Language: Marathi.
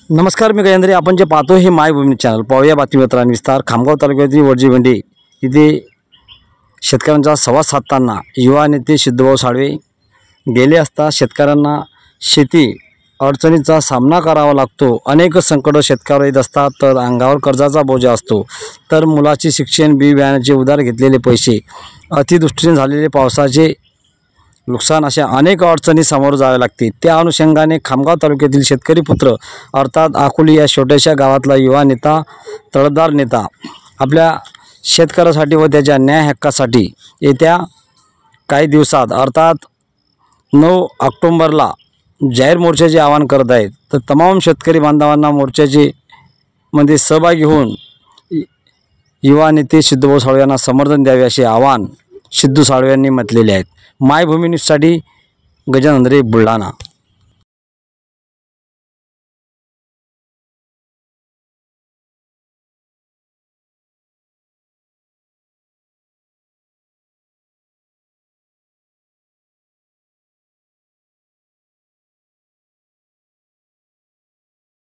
नमस्कार, मी गजेंद्र. आपण जे पाहतो हे मायभूमी चॅनल. पाहूया बातमीपत्रांचा विस्तार. खामगाव तालुक्यातील वडजीवेंडी इथे शेतकऱ्यांचा संवाद साधताना युवा नेते सिद्धभाऊ साळवे गेले असता शेतकऱ्यांना शेती अडचणीचा सामना करावा लागतो. अनेक संकट शेतकऱ्यावर येत असतात. तर अंगावर कर्जाचा बोजा असतो, तर मुलाचे शिक्षण, बी बियाण्याचे उधार घेतलेले पैसे, अतिवृष्टीने झालेले पावसाचे नुकसान, अशा अनेक अडचणी समोर जावे लागते. त्या अनुषंगाने खामगाव तालुक्यातील शेतकरी पुत्र अर्थात आकुली या छोट्याशा गावातला युवा नेता, तळतदार नेता आपल्या शेतकऱ्यासाठी व त्याच्या न्याय हक्कासाठी येत्या काही दिवसात अर्थात 9 ऑक्टोबरला जाहीर मोर्चाचे आवाहन करत आहेत. तर तमाम शेतकरी बांधवांना मोर्चाचे मध्ये सहभागी होऊन युवा नेते सिद्धभाऊ साळवे यांना समर्थन द्यावे असे आवाहन सिद्धू साळवे यांनी म्हटलेले आहेत. मायभूमी न्यूजसाठी गजेंद्र, बुलढाणा.